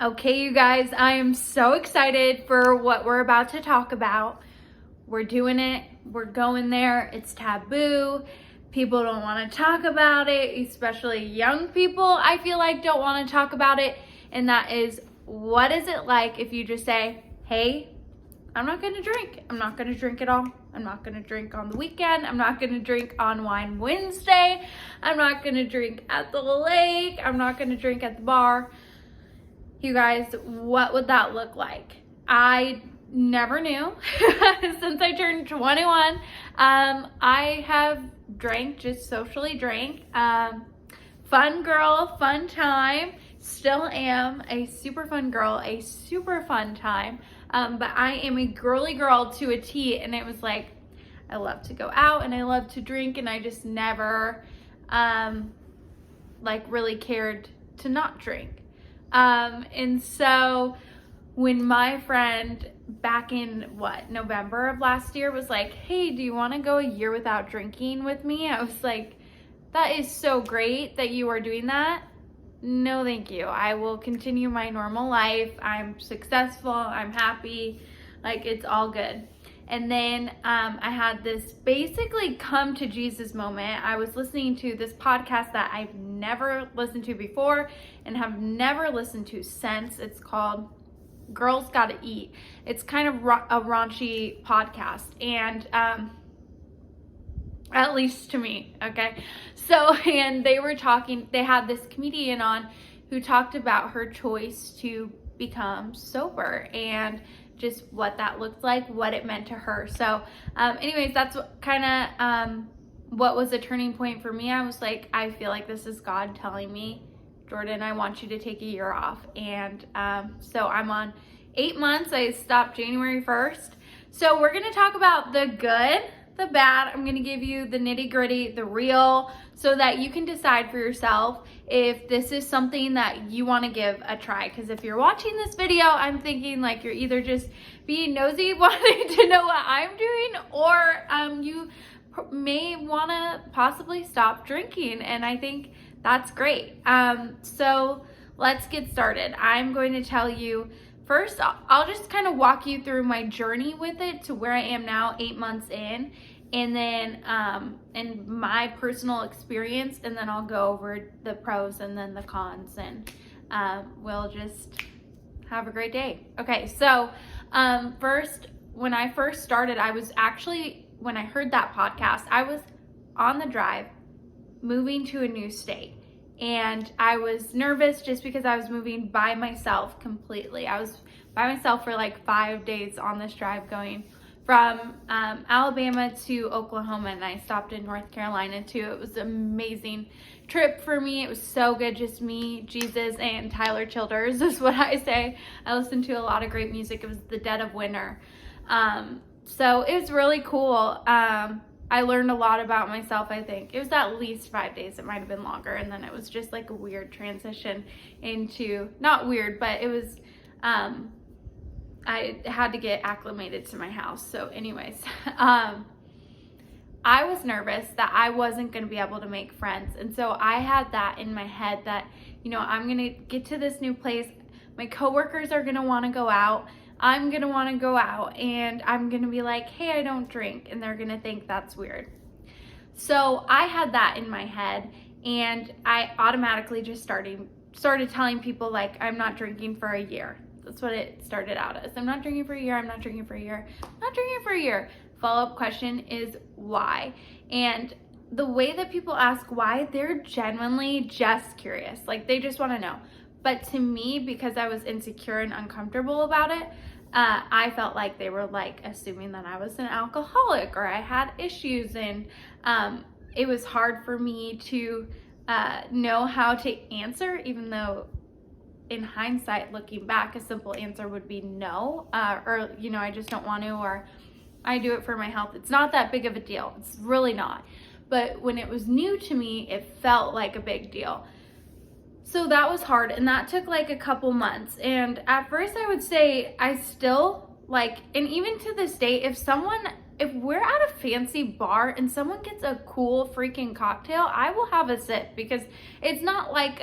Okay, you guys, I am so excited for what we're about to talk about. We're doing it. We're going there. It's taboo. People don't want to talk about it, especially young people, I feel like, don't want to talk about it. And that is, what is it like if you just say, hey, I'm not going to drink. I'm not going to drink at all. I'm not going to drink on the weekend. I'm not going to drink on Wine Wednesday. I'm not going to drink at the lake. I'm not going to drink at the bar. You guys, what would that look like? I never knew since I turned 21. I have drank, just socially drank. Fun girl, fun time. Still am a super fun girl, a super fun time. But I am a girly girl to a T, and it was like, I love to go out and I love to drink, and I just never really cared to not drink. And so when my friend back in November of last year was like, hey, do you want to go a year without drinking with me? I was like, that is so great that you are doing that. No, thank you. I will continue my normal life. I'm successful. I'm happy. Like, it's all good. And then I had this basically come to Jesus moment. I was listening to this podcast that I've never listened to before and have never listened to since. It's called Girls Gotta Eat. It's kind of a raunchy podcast, and at least to me, okay? So, and they had this comedian on who talked about her choice to become sober and just what that looked like, what it meant to her. So anyways, that's what was a turning point for me. I was like, I feel like this is God telling me, Jordan, I want you to take a year off. And so I'm on 8 months. I stopped January 1st. So we're gonna talk about the good, the bad. I'm gonna give you the nitty gritty, the real, so that you can decide for yourself if this is something that you want to give a try. Because if you're watching this video, I'm thinking like you're either just being nosy, wanting to know what I'm doing, or you may want to possibly stop drinking, and I think that's great. So let's get started. I'm going to tell you first, I'll just kind of walk you through my journey with it to where I am now, 8 months in, and then and my personal experience, and then I'll go over the pros and then the cons, and we'll just have a great day. Okay, so first, when I first started, when I heard that podcast, I was on the drive moving to a new state. And I was nervous just because I was moving by myself completely. I was by myself for like 5 days on this drive going from Alabama to Oklahoma, and I stopped in North Carolina too. It was an amazing trip for me. It was so good, just me, Jesus, and Tyler Childers is what I say. I listened to a lot of great music. It was the dead of winter. So it was really cool. I learned a lot about myself, I think. It was at least 5 days. It might have been longer. And then it was just like a weird transition into, not weird, but it was, I had to get acclimated to my house. So anyways, I was nervous that I wasn't going to be able to make friends. And so I had that in my head that, I'm going to get to this new place. My coworkers are going to want to go out. I'm going to want to go out, and I'm going to be like, hey, I don't drink, and they're going to think that's weird. So I had that in my head, and I automatically just started telling people, like, I'm not drinking for a year. That's what it started out as. I'm not drinking for a year. I'm not drinking for a year. I'm not drinking for a year. Follow-up question is why? And the way that people ask why, they're genuinely just curious. Like, they just want to know. But to me, because I was insecure and uncomfortable about it, I felt like they were like assuming that I was an alcoholic or I had issues, and it was hard for me to know how to answer, even though in hindsight, looking back, a simple answer would be no, or I just don't want to, or I do it for my health. It's not that big of a deal. It's really not. But when it was new to me, it felt like a big deal. So that was hard, and that took like a couple months. And at first I would say I still and even to this day, if we're at a fancy bar and someone gets a cool freaking cocktail, I will have a sip, because it's not like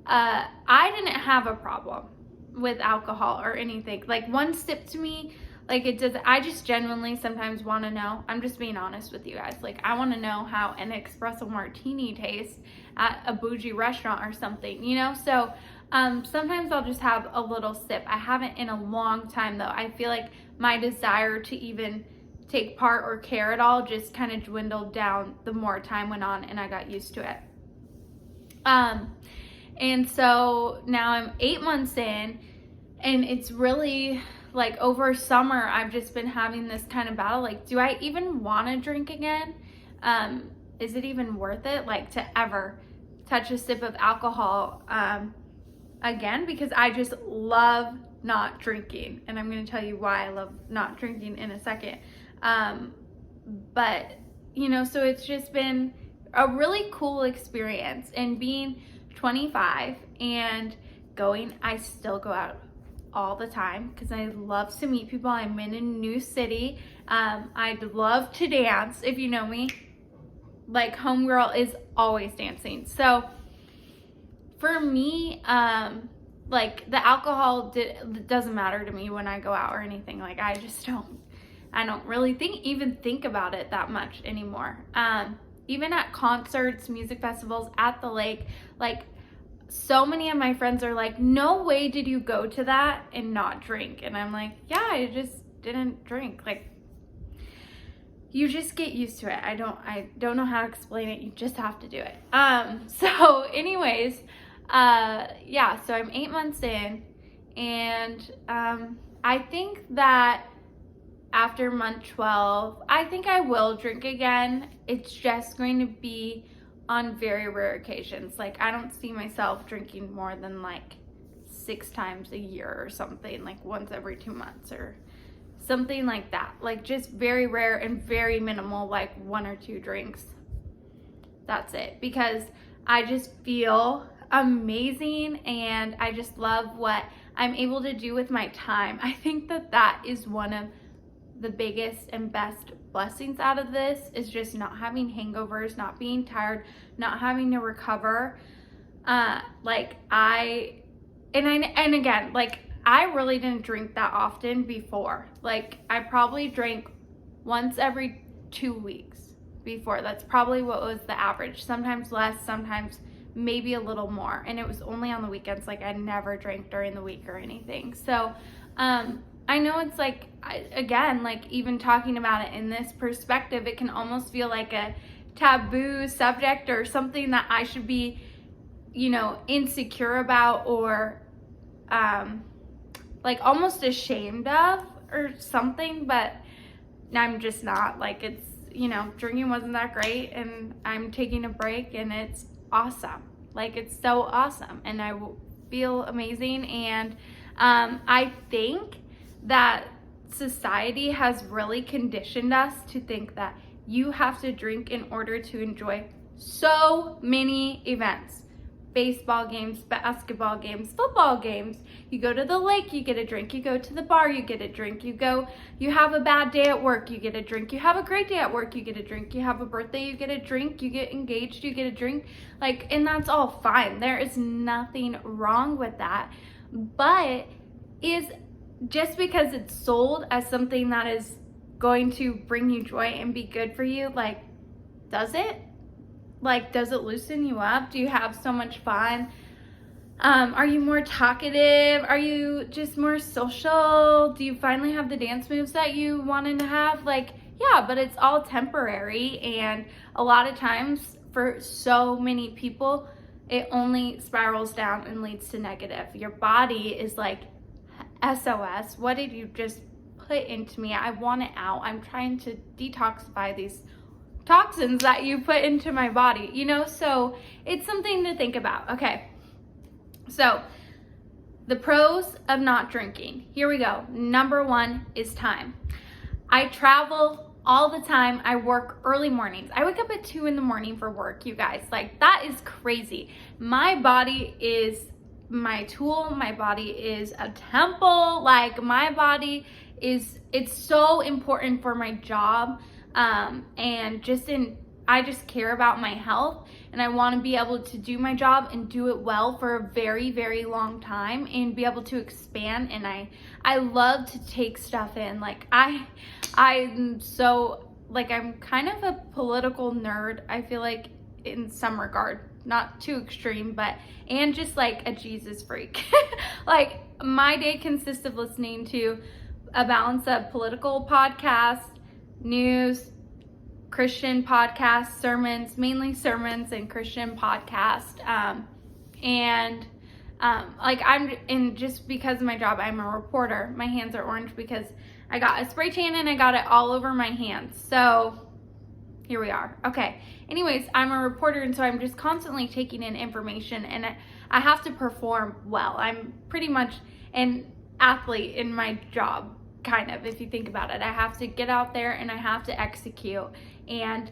I didn't have a problem with alcohol or anything. Like, one sip to me, like, it does. I just genuinely sometimes want to know. I'm just being honest with you guys. Like, I want to know how an espresso martini tastes at a bougie restaurant or something, you know? So sometimes I'll just have a little sip. I haven't in a long time, though. I feel like my desire to even take part or care at all just kind of dwindled down the more time went on and I got used to it. And so now I'm 8 months in, and it's really like over summer, I've just been having this kind of battle. Like, do I even want to drink again? Is it even worth it, like, to ever touch a sip of alcohol again? Because I just love not drinking, and I'm going to tell you why I love not drinking in a second. But, you know, so it's just been a really cool experience. And being 25 and going, I still go out all the time because I love to meet people. I'm in a new city. I'd love to dance. If you know me, like, homegirl is always dancing. So for me, like, the alcohol doesn't matter to me when I go out or anything. Like, I don't really even think about it that much anymore. Even at concerts, music festivals, at the lake, like, so many of my friends are like, no way did you go to that and not drink. And I'm like, yeah, I just didn't drink. Like, you just get used to it. I don't know how to explain it. You just have to do it. So anyways, yeah, so I'm 8 months in, and I think that after month 12, I think I will drink again. It's just going to be on very rare occasions. Like, I don't see myself drinking more than like 6 times a year or something, like once every 2 months or something like that. Like, just very rare and very minimal, like 1 or 2 drinks. That's it. Because I just feel amazing, and I just love what I'm able to do with my time. I think that that is one of the biggest and best blessings out of this, is just not having hangovers, not being tired, not having to recover. Like, and again, like, I really didn't drink that often before. Like, I probably drank once every 2 weeks before. That's probably what was the average. Sometimes less, sometimes maybe a little more. And it was only on the weekends. Like, I never drank during the week or anything. So, I know it's like, again, like, even talking about it in this perspective, it can almost feel like a taboo subject or something that I should be, you know, insecure about, or like almost ashamed of or something, but I'm just not. Like, it's, you know, drinking wasn't that great, and I'm taking a break, and it's awesome. Like, it's so awesome, and I feel amazing. And I think that society has really conditioned us to think that you have to drink in order to enjoy so many events. Baseball games, basketball games, football games. You go to the lake, you get a drink. You go to the bar, you get a drink. You have a bad day at work, you get a drink. You have a great day at work, you get a drink. You have a birthday, you get a drink. You get engaged, you get a drink. Like, and that's all fine. There is nothing wrong with that. But just because it's sold as something that is going to bring you joy and be good for you, like, does it? Like, does it loosen you up? Do you have so much fun? Are you more talkative? Are you just more social? Do you finally have the dance moves that you wanted to have? Like, yeah, but it's all temporary. And a lot of times, for so many people, it only spirals down and leads to negative. Your body is like, SOS, what did you just put into me? I want it out. I'm trying to detoxify these toxins that you put into my body, you know? So it's something to think about. Okay, so the pros of not drinking. Here we go. Number 1 is time. I travel all the time. I work early mornings. I wake up at 2 in the morning for work, you guys. Like, that is crazy. My body is my tool. My body is a temple. Like, my body is, it's so important for my job, and just in I just care about my health, and I want to be able to do my job and do it well for a very, very long time and be able to expand. And I love to take stuff in. Like I'm so, like, I'm kind of a political nerd, I feel like, in some regard, not too extreme, but, and just like a Jesus freak. Like, my day consists of listening to a balance of political podcasts, news, Christian podcasts, sermons, mainly sermons and Christian podcasts. And just because of my job, I'm a reporter. My hands are orange because I got a spray tan and I got it all over my hands. So here we are. Okay. Anyways, I'm a reporter, and so I'm just constantly taking in information, and I have to perform well. I'm pretty much an athlete in my job, kind of, if you think about it. I have to get out there and I have to execute. And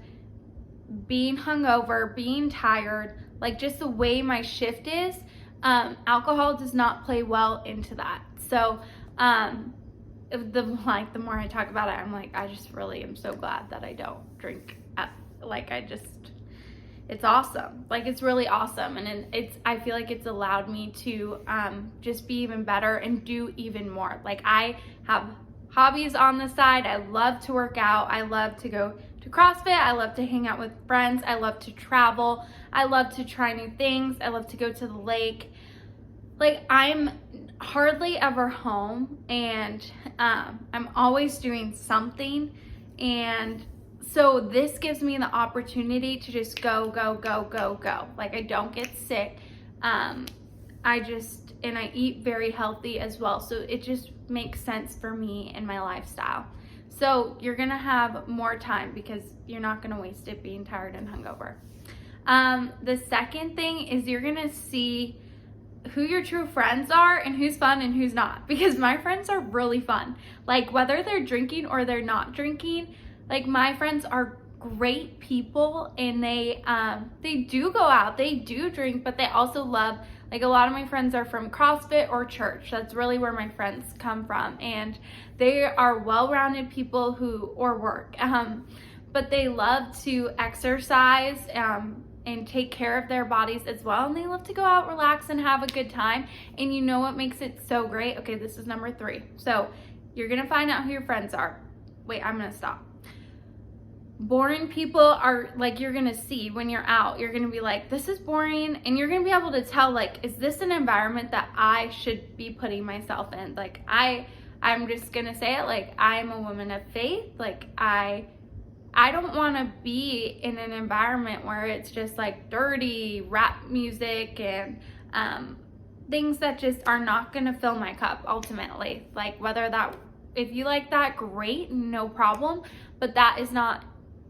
being hungover, being tired, like just the way my shift is, alcohol does not play well into that. So, the more I talk about it, I'm like, I just really am so glad that I don't drink. It's awesome. Like, it's really awesome. And I feel like it's allowed me to just be even better and do even more. Like, I have hobbies on the side. I love to work out. I love to go to CrossFit. I love to hang out with friends. I love to travel. I love to try new things. I love to go to the lake. Like, I'm hardly ever home, and I'm always doing something. And so this gives me the opportunity to just go. Like, I don't get sick. And I eat very healthy as well. So it just makes sense for me and my lifestyle. So you're gonna have more time because you're not gonna waste it being tired and hungover. The second thing is you're gonna see who your true friends are and who's fun and who's not, because my friends are really fun. Like, whether they're drinking or they're not drinking, like, my friends are great people, and they do go out, they do drink, but they also love, like, a lot of my friends are from CrossFit or church. That's really where my friends come from, and they are well-rounded people or work, but they love to exercise, and take care of their bodies as well. And they love to go out, relax, and have a good time. And you know what makes it so great? Okay, this is number 3. So you're gonna find out who your friends are. Wait, I'm gonna stop. Boring people are, like, you're gonna see when you're out, you're gonna be like, this is boring. And you're gonna be able to tell, like, is this an environment that I should be putting myself in? Like, I'm just gonna say it, like, I'm a woman of faith. Like, I don't want to be in an environment where it's just like dirty rap music and things that just are not going to fill my cup ultimately. Like, if you like that, great, no problem, but that is not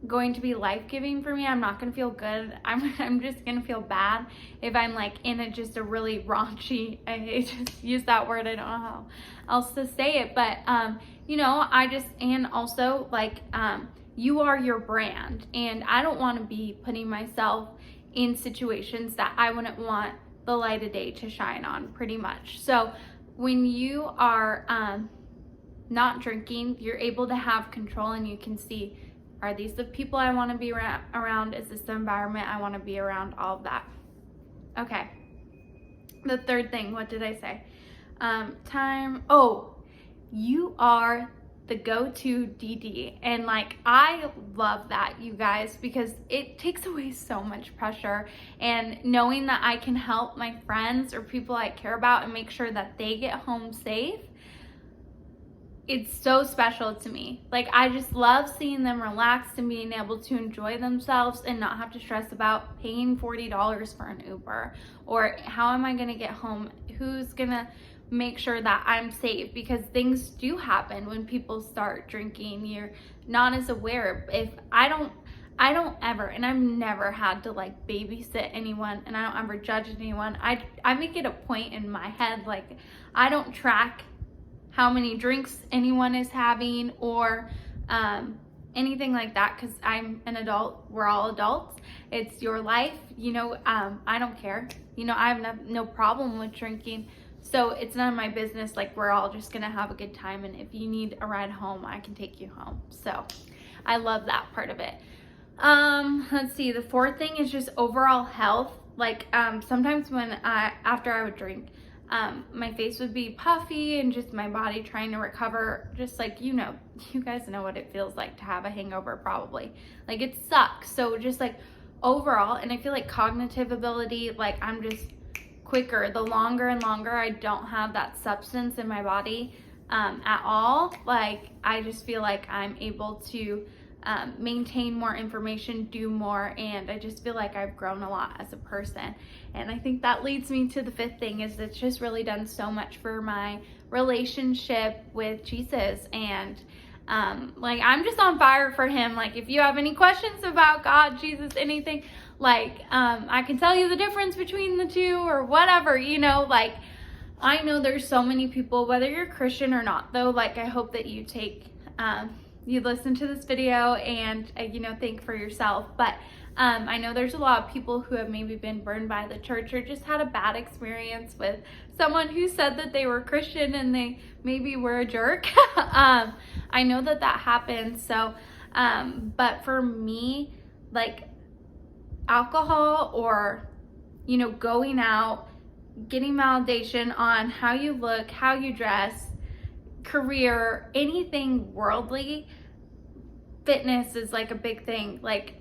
going to be life-giving for me. I'm not going to feel good. I'm just going to feel bad if I'm like in just a really raunchy, I just use that word, I don't know how else to say it, but and also, like, you are your brand, and I don't want to be putting myself in situations that I wouldn't want the light of day to shine on, pretty much. So when you are not drinking, you're able to have control, and you can see, are these the people I want to be around? Is this the environment I want to be around? All of that. Okay. The third thing, what did I say? You are the go-to DD. And like, I love that, you guys, because it takes away so much pressure, and knowing that I can help my friends or people I care about and make sure that they get home safe, it's so special to me. Like, I just love seeing them relaxed and being able to enjoy themselves and not have to stress about paying $40 for an Uber, or how am I gonna get home, who's gonna make sure that I'm safe, because things do happen when people start drinking. You're not as aware. If I don't ever, and I've never had to like babysit anyone, and I don't ever judge anyone. I make it a point in my head, like, I don't track how many drinks anyone is having or anything like that, because I'm an adult. We're all adults. It's your life, I don't care. I have no problem with drinking. So it's none of my business. Like, we're all just gonna have a good time, and if you need a ride home, I can take you home. So I love that part of it. Let's see. The fourth thing is just overall health. Like, sometimes after I would drink, my face would be puffy and just my body trying to recover. Just like, you guys know what it feels like to have a hangover probably. Like, it sucks. So just like overall, and I feel like cognitive ability, like I'm just quicker. The longer and longer I don't have that substance in my body at all, like I just feel like I'm able to maintain more information, do more, and I just feel like I've grown a lot as a person. And I think that leads me to the fifth thing, is it's just really done so much for my relationship with Jesus. And like, I'm just on fire for him. Like, if you have any questions about God, Jesus, anything, like I can tell you the difference between the two or whatever, like I know there's so many people, whether you're Christian or not though, like I hope that you take you listen to this video and think for yourself. But I know there's a lot of people who have maybe been burned by the church or just had a bad experience with someone who said that they were Christian and they maybe were a jerk. I know that happens. So but for me, like alcohol or going out, getting validation on how you look, how you dress, career, anything worldly, fitness is like a big thing. Like,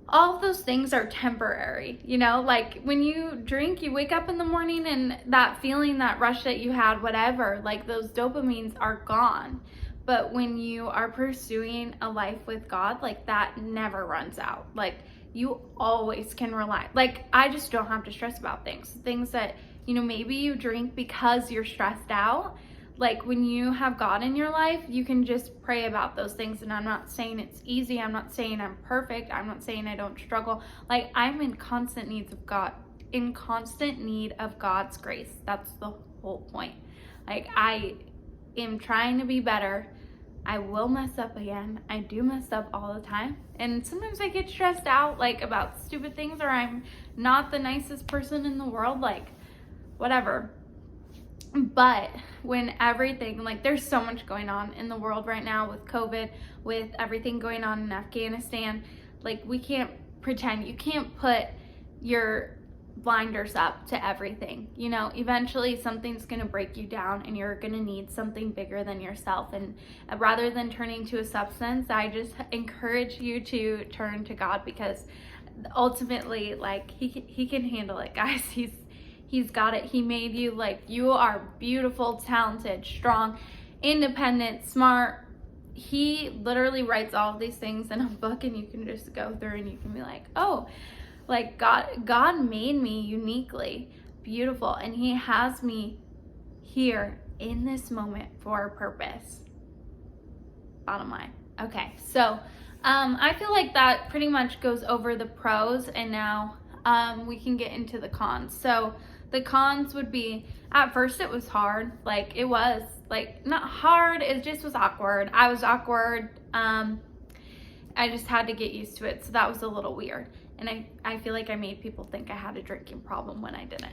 all of those things are temporary, like when you drink, you wake up in the morning and that feeling, that rush that you had, whatever, like those dopamines are gone. But when you are pursuing a life with God, like that never runs out. Like, you always can rely. Like, I just don't have to stress about things that, maybe you drink because you're stressed out. Like, when you have God in your life, you can just pray about those things. And I'm not saying it's easy. I'm not saying I'm perfect. I'm not saying I don't struggle. Like, I'm in constant need of God's grace. That's the whole point. Like, I am trying to be better. I will mess up again. I do mess up all the time. And sometimes I get stressed out, like, about stupid things, or I'm not the nicest person in the world, like, whatever. But when everything, like, there's so much going on in the world right now with COVID, with everything going on in Afghanistan, like, we can't pretend. You can't put your blinders up to everything. Eventually something's going to break you down and you're going to need something bigger than yourself. And rather than turning to a substance, I just encourage you to turn to God, because ultimately, like, he can handle it, guys. He's got it. He made you. Like, you are beautiful, talented, strong, independent, smart. He literally writes all of these things in a book, and you can just go through and you can be like, oh, like, God made me uniquely beautiful, and he has me here in this moment for a purpose. Bottom line. Okay, so I feel like that pretty much goes over the pros, and now we can get into the cons. So the cons would be, at first it was hard. Like, it was, like, not hard, it just was awkward. I was awkward. I just had to get used to it, so that was a little weird. And I feel like I made people think I had a drinking problem when I didn't.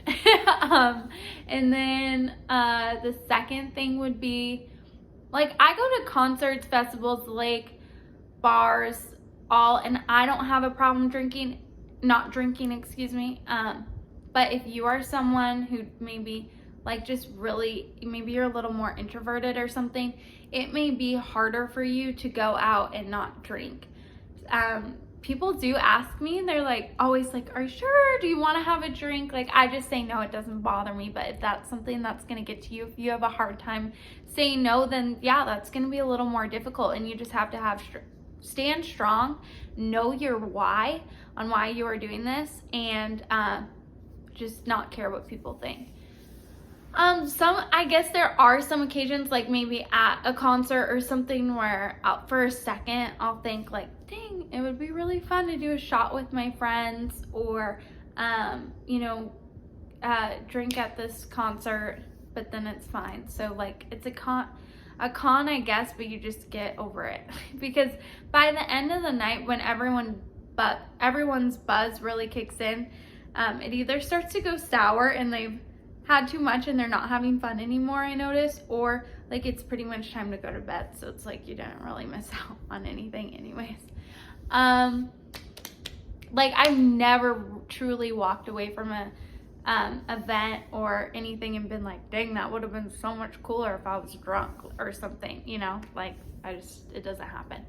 And then the second thing would be, like, I go to concerts, festivals, lake, bars, and I don't have a problem not drinking, excuse me. But if you are someone who maybe, like, just really, maybe you're a little more introverted or something, it may be harder for you to go out and not drink. People do ask me, and they're like, always like, are you sure? Do you want to have a drink? Like, I just say no, it doesn't bother me. But if that's something that's going to get to you, if you have a hard time saying no, then yeah, that's going to be a little more difficult. And you just have to stand strong, know your why on why you are doing this, and just not care what people think. I guess there are some occasions, like maybe at a concert or something, where for a second I'll think like, dang, it would be really fun to do a shot with my friends, or drink at this concert, but then it's fine. So, like, it's a con, I guess, but you just get over it. Because by the end of the night, when everyone's buzz really kicks in, it either starts to go sour and they've had too much and they're not having fun anymore, I notice, or like it's pretty much time to go to bed, so it's like you didn't really miss out on anything anyways. Like, I've never truly walked away from a event or anything and been like, dang, that would have been so much cooler if I was drunk or something, you know, like, it doesn't happen.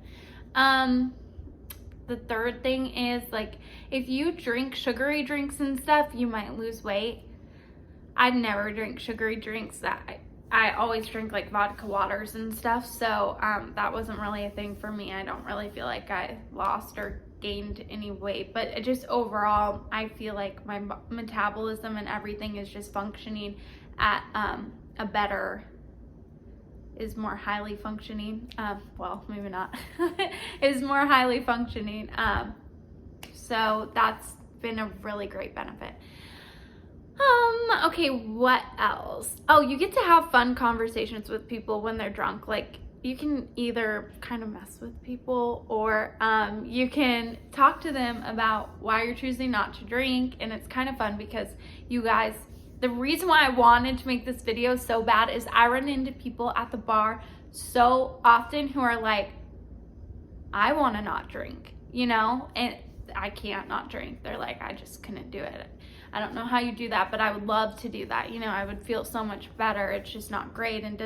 The third thing is, like, if you drink sugary drinks and stuff, you might lose weight. I'd never drink sugary drinks. I always drink like vodka waters and stuff, so that wasn't really a thing for me. I don't really feel like I lost or gained any weight, but it just overall, I feel like my metabolism and everything is just functioning at is more highly functioning. Well, maybe not. Is more highly functioning. So that's been a really great benefit. Okay, what else? Oh, you get to have fun conversations with people when they're drunk. Like, you can either kind of mess with people, or you can talk to them about why you're choosing not to drink. And it's kind of fun because you guys, the reason why I wanted to make this video so bad is I run into people at the bar so often who are like, I want to not drink, you know, and I can't not drink. They're like, I just couldn't do it. I don't know how you do that, but I would love to do that. You know, I would feel so much better. It's just not great, and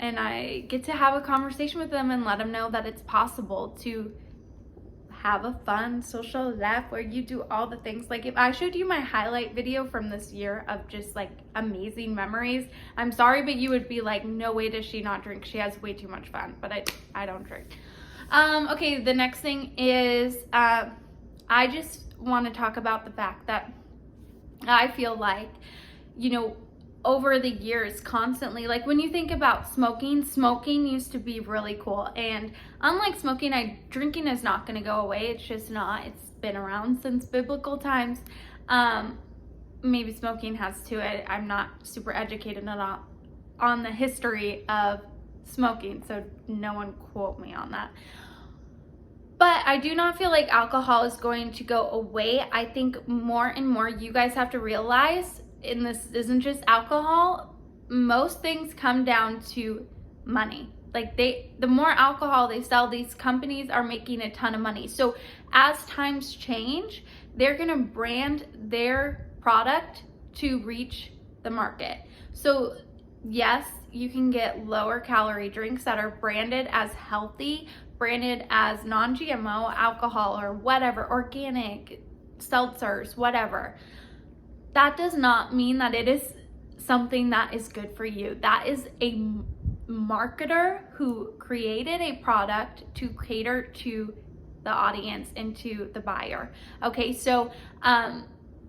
and I get to have a conversation with them and let them know that it's possible to have a fun social life where you do all the things. Like, if I showed you my highlight video from this year of just like amazing memories, I'm sorry, but you would be like, no way does she not drink. She has way too much fun, but I don't drink. Okay, the next thing is, I just want to talk about the fact that I feel like, you know, over the years, constantly, like, when you think about smoking used to be really cool. And unlike smoking, drinking is not going to go away. It's just not. It's been around since biblical times. Maybe smoking has to it. I'm not super educated on the history of smoking, so no one quote me on that. But I do not feel like alcohol is going to go away. I think more and more you guys have to realize, and this isn't just alcohol, most things come down to money. Like, the more alcohol they sell, these companies are making a ton of money. So as times change, they're gonna brand their product to reach the market. So yes, you can get lower calorie drinks that are branded as healthy, branded as non-GMO alcohol or whatever, organic, seltzers, whatever. That does not mean that it is something that is good for you. That is a marketer who created a product to cater to the audience and to the buyer. Okay, so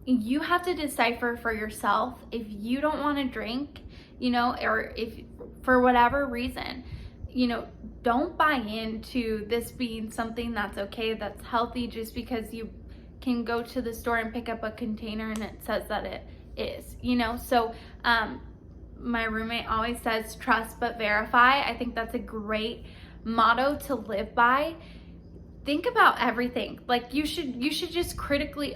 you have to decipher for yourself. If you don't want to drink, you know, or if for whatever reason, you know, don't buy into this being something that's okay, that's healthy, just because you can go to the store and pick up a container and it says that it is, you know. So my roommate always says, trust but verify. I think that's a great motto to live by. Think about everything. Like, you should just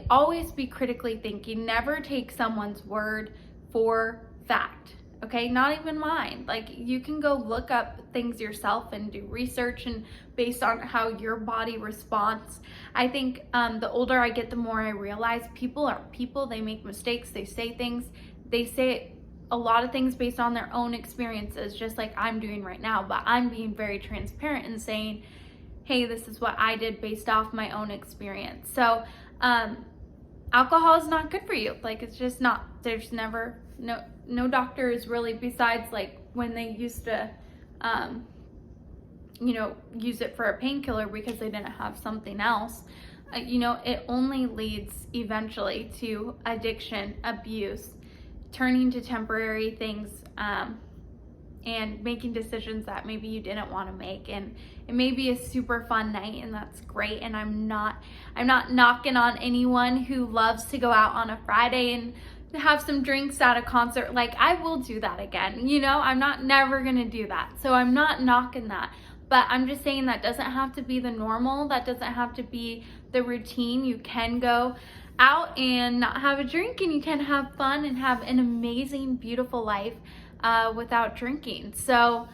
always be critically thinking. Never take someone's word for fact. Okay, not even mine. Like, you can go look up things yourself and do research, and based on how your body responds. I think the older I get, the more I realize people are people. They make mistakes. They say things. They say a lot of things based on their own experiences, just like I'm doing right now. But I'm being very transparent and saying, hey, this is what I did based off my own experience. So alcohol is not good for you. Like, it's just not. There's never no doctors really, besides like when they used to you know, use it for a painkiller because they didn't have something else. You know, it only leads eventually to addiction, abuse, turning to temporary things, and making decisions that maybe you didn't want to make. And it may be a super fun night, and that's great. And I'm not knocking on anyone who loves to go out on a Friday and have some drinks at a concert. Like, I will do that again, you know. I'm never gonna do that, so I'm not knocking that. But I'm just saying that doesn't have to be the normal. That doesn't have to be the routine. You can go out and not have a drink, and you can have fun and have an amazing, beautiful life without drinking. So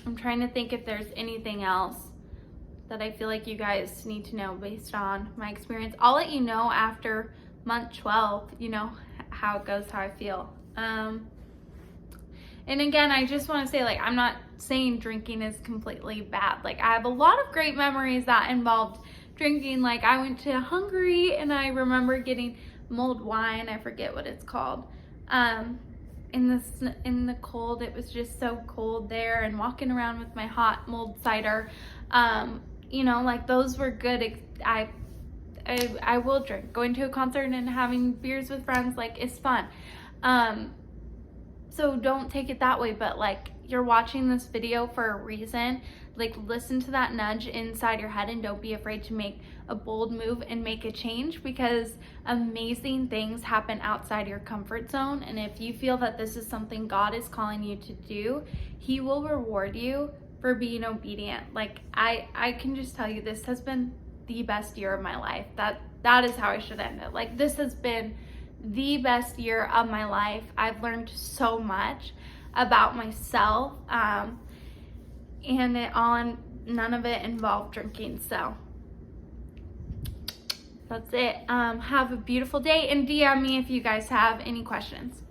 I'm trying to think if there's anything else that I feel like you guys need to know based on my experience. I'll let you know after month 12, you know, how it goes, how I feel. And again, I just want to say, like, I'm not saying drinking is completely bad. Like, I have a lot of great memories that involved drinking. Like, I went to Hungary and I remember getting mulled wine. I forget what it's called. In the cold, it was just so cold there, and walking around with my hot mulled cider. You know, like, those were good. I will drink. Going to a concert and having beers with friends, like, is fun. So don't take it that way, but like, you're watching this video for a reason. Like, listen to that nudge inside your head and don't be afraid to make a bold move and make a change, because amazing things happen outside your comfort zone. And if you feel that this is something God is calling you to do, He will reward you for being obedient. Like, I can just tell you, this has been the best year of my life. That is how I should end it. Like, this has been the best year of my life. I've learned so much about myself, and none of it involved drinking. So that's it. Have a beautiful day, and DM me if you guys have any questions.